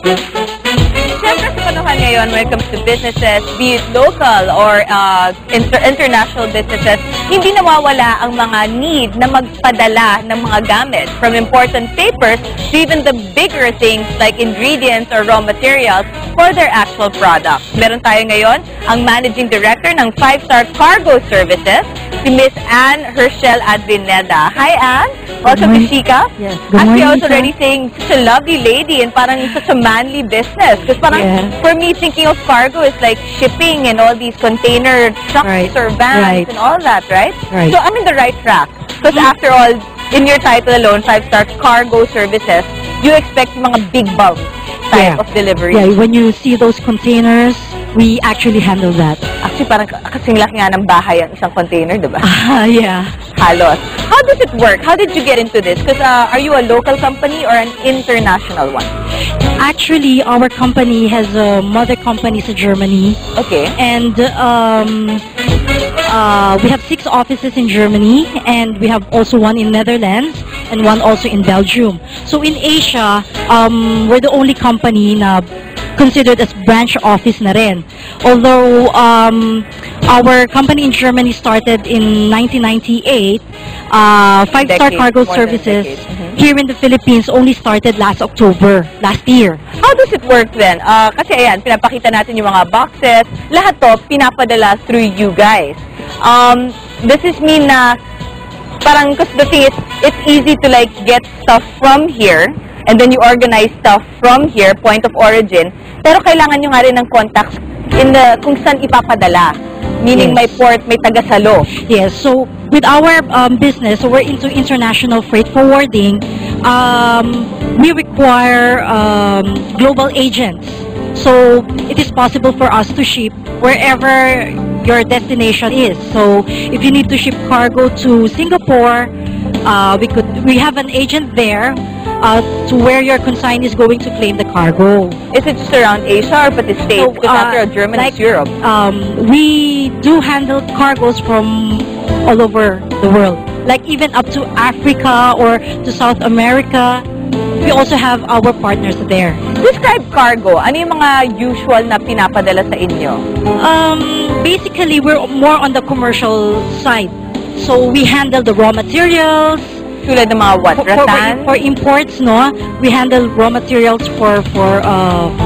Siyempre sa panahon ngayon, when it comes to businesses, be it local or international businesses, hindi nawawala ang mga need na magpadala ng mga gamit, from important papers to even the bigger things like ingredients or raw materials for their actual products. Meron tayo ngayon ang Managing Director ng 5-Star Cargo Services, si Miss Anne Herschel Advineda. Hi, Anne! Welcome to Chica. Yes. Actually, I was already saying, such a lovely lady and parang such a manly business. Because parang, for me, thinking of cargo is like shipping and all these container trucks or vans and all that, right? So I'm in the right track. Because after all, in your title alone, 5-Star Cargo Services, you expect mga big bulk type of delivery. Yeah, when you see those containers, we actually handle that. Actually, parang kasing laki nga ng bahay ang isang container, diba? Yeah. Halos. How does it work? How did you get into this? Because are you a local company or an international one? Actually, our company has mother companies in Germany. Okay. And we have 6 offices in Germany, and we have also one in Netherlands and one also in Belgium. So in Asia, we're the only company na considered as branch office na rin. Although our company in Germany started in 1998, 5-Star Cargo Services here in the Philippines only started last October, last year. How does it work then? Kasi ayan, pinapakita natin yung mga boxes. Lahat to, pinapadala through you guys. Does this mean na parang, because the thing is, it's easy to like get stuff from here and then you organize stuff from here, point of origin, pero kailangan nyo nga rin ng contacts in the, kung saan ipapadala. Meaning may port, may tagasalo. Yes, so with our business, so we're into international freight forwarding, we require global agents. So it is possible for us to ship wherever your destination is. So if you need to ship cargo to Singapore, we have an agent there to where your consignee is going to claim the cargo. Is it just around Asia or pati States? So, because after Germany, like, it's Europe. We do handle cargos from all over the world. Like even up to Africa or to South America. We also have our partners there. Describe cargo. Ano yung mga usual na pinapadala sa inyo? Basically, we're more on the commercial side. So we handle the raw materials. Tulad ng mga what? Rattan? For imports, no? We handle raw materials for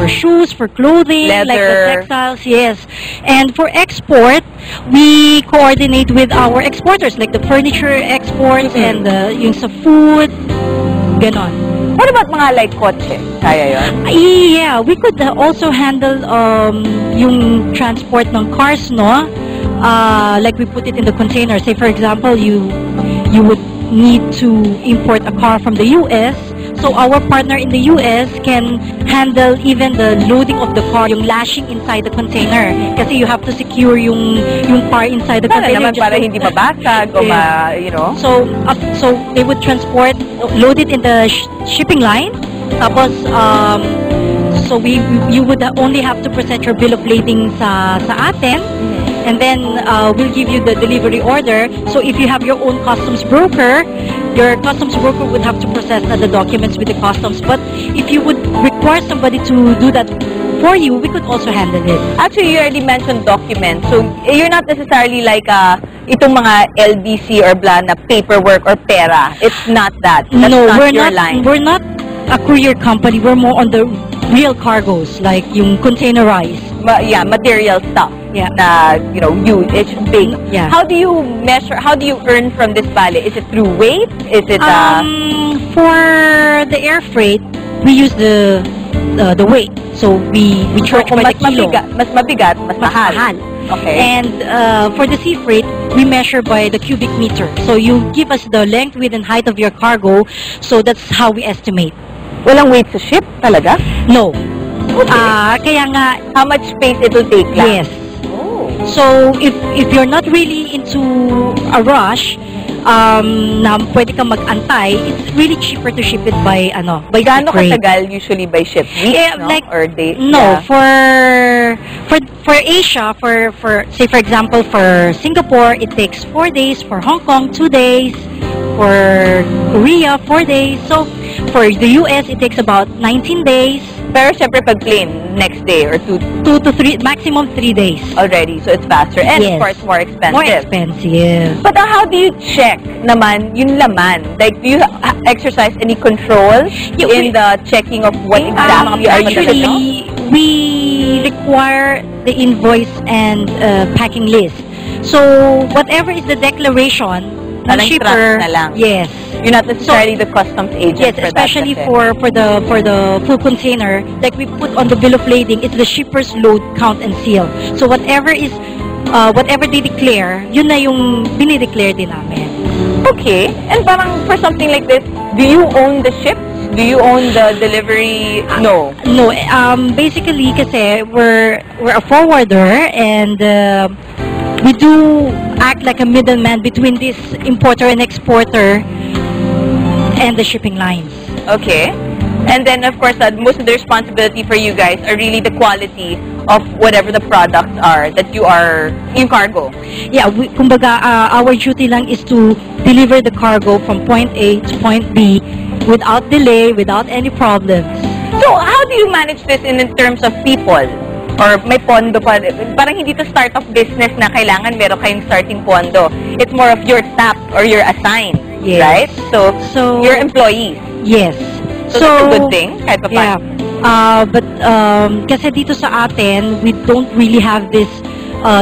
shoes, for clothing, leather, like the textiles, yes. And for export, we coordinate with our exporters, like the furniture exports and yung sa food, ganon. What about mga like kotse? Kaya yun? Yeah, we could also handle yung transport ng cars, no? Like we put it in the container. Say for example, you would need to import a car from the US. So our partner in the US can handle even the loading of the car, yung lashing inside the container. Kasi you have to secure yung car inside the container. Naman para hindi mabasag o you know. So they would transport, load it in the shipping line. Tapos so you would only have to present your bill of lading sa atin. And then we'll give you the delivery order. So if you have your own customs broker, your customs broker would have to process the documents with the customs. But if you would require somebody to do that for you, we could also handle it. Actually, you already mentioned documents. So you're not necessarily like itong mga LBC or blah na paperwork or pera. It's not that. That's not your line. We're not a courier company. We're more on the real cargos, like yung containerized. Material stuff. Yeah. Na, you know, it's big. Yeah. How do you measure, how do you earn from this bale? Is it through weight? Is it, for the air freight, we use the weight. So we charge by the kilo. Mas mabigat, mas mahal. Okay. And for the sea freight, we measure by the cubic meter. So you give us the length, width, and height of your cargo. So that's how we estimate. Walang weight sa ship talaga? No. Okay. Kaya nga, how much space it will take lang? Yes. So if you're not really into a rush, na pwede kang mag-antay, it's really cheaper to ship it by Gaano katagal usually by ship? Weeks, no? Like, or days? No, for Asia, for say for example for Singapore, it takes 4 days. For Hong Kong, 2 days. For Korea, 4 days. So for the US, it takes about 19 days. Pero syempre pag plane, next day or 2 2 to 3, maximum 3 days. already, so it's faster. And of Yes. course, more expensive. More expensive. But how do you check naman yung laman? Like, do you exercise any control Yeah, in the checking of what exactly are Actually, we require the invoice and packing list. So, whatever is the declaration ng Parang shipper, trust na lang. yes. You're not necessarily the customs agent Yes, for especially that. kasi. for the full container, like we put on the bill of lading, it's the shipper's load, count, and seal. So whatever they declare, yun na yung dinideclare din namin. Okay. And parang for something like this, do you own the ships? Do you own the delivery? No. No, basically kasi we're a forwarder and we do act like a middleman between this importer and exporter and the shipping lines. Okay. And then, of course, most of the responsibility for you guys are really the quality of whatever the products are that you are, yung cargo. Yeah, kumbaga, our duty lang is to deliver the cargo from point A to point B without delay, without any problems. So, how do you manage this in terms of people? Or may pondo pa? Parang hindi to start-up business na kailangan meron kayong starting pondo. It's more of your staff or your assigned, Yes. right? So, your employees. Yes. So, that's a good thing, kahit pa Yeah. But kasi dito sa atin, we don't really have this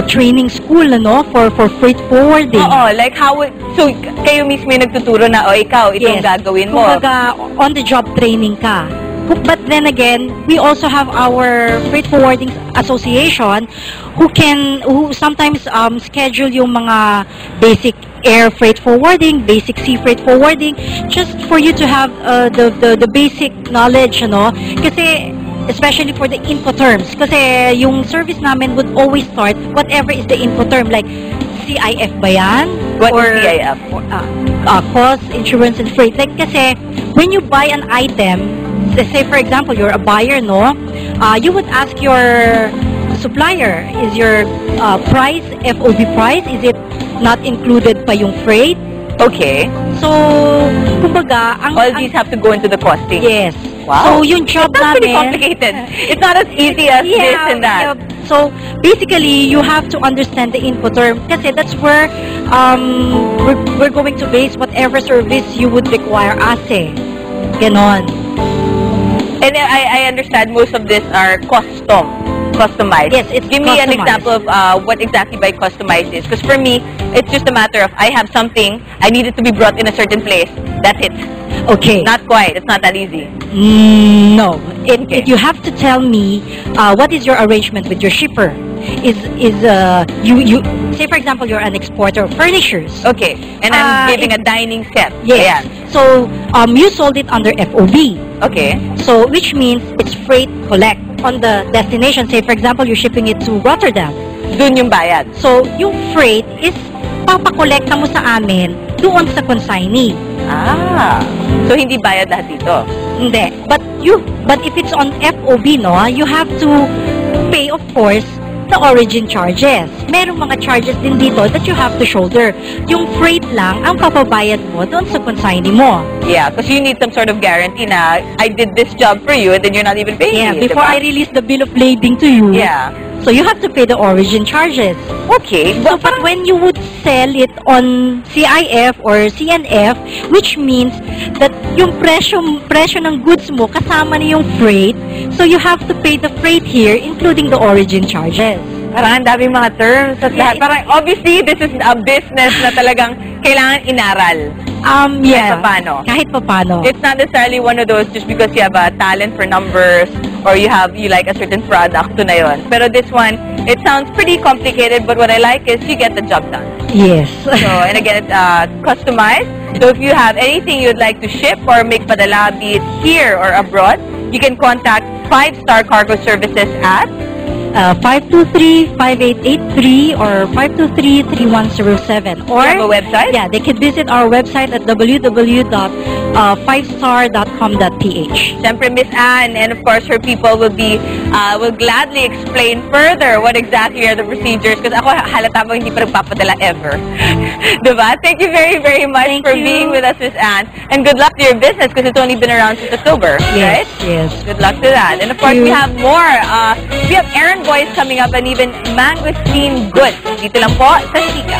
training school, ano, for freight forwarding. Oo, like so kayo mismo yung nagtuturo na, ikaw, itong Yes. gagawin mo. Kumbaga, on-the-job training ka. But then again, we also have our freight forwarding association who sometimes schedule yung mga basic air freight forwarding, basic sea freight forwarding, just for you to have the basic knowledge, ano? Kasi especially for the Incoterms, kasi yung service namin would always start whatever is the Incoterm, like CIF ba yan? What is CIF? Cost, insurance, and freight. Like kasi, when you buy an item, say for example, you're a buyer, no? You would ask your supplier, is your price, FOB price, is it not included pa yung freight? Okay. So, kumbaga, All these have to go into the costing. Yes. Wow. So, yung job That's pretty namin... complicated. It's not as easy as this and that. Yeah. So, basically, you have to understand the Incoterm kasi that's where we're going to base whatever service you would require us eh. Ganon. And I understand most of this are customized. Yes, it's Give me an customized. example of what exactly by customized is. Because for me, it's just a matter of I have something, I need it to be brought in a certain place. That's it. Okay. Not quite. It's not that easy. No. Okay. You have to tell me what is your arrangement with your shipper. Is you say for example you're an exporter of furnitures. Okay. And I'm giving a dining set. Yes. Ayan. So you sold it under FOB. Okay. So which means it's freight collect on the destination. Say for example you're shipping it to Rotterdam. Dun yung bayad. So yung freight is papakolekta mo sa amin doon sa consignee. So hindi bayad lahat dito. Hindi. But if it's on FOB, no, you have to pay, of course, the origin charges. Merong mga charges din dito that you have to shoulder. Yung freight lang ang papabayad mo doon sa consignee mo. Yeah, because you need some sort of guarantee na I did this job for you and then you're not even paying Yeah, me. before diba? I release the bill of lading to you. Yeah. So you have to pay the origin charges. Okay. So, but when you would sell it on CIF or CNF, which means that yung presyo ng goods mo kasama na yung freight, so you have to pay the freight here, including the origin charges. Parang ang daming mga terms at lahat. Parang obviously, this is a business na talagang kailangan inaral. Yeah. Kahit Kahit papano. It's not necessarily one of those just because you have a talent for numbers or you like a certain product to na yun. Pero this one, it sounds pretty complicated, but what I like is you get the job done. Yes. So, and again, it's customized. So if you have anything you'd like to ship or make padala, be it here or abroad, you can contact 5 Star Cargo Services at 523-5883 or 523-3107. Or, You have a website? yeah, they can visit our website at www.5star.com.ph. Siyempre, Miss Anne, and of course, her people will gladly explain further what exactly are the procedures. Because ako, halata mo, hindi pa nagpapadala ever. Diba? Thank you very, very much Thank for you. being with us, Miss Anne. And good luck to your business because it's only been around since October, right? Yes. Good luck to that. And of course, Thank we you. have more. We have errand boys coming up and even mangosteen goods. Dito lang po sa Chika.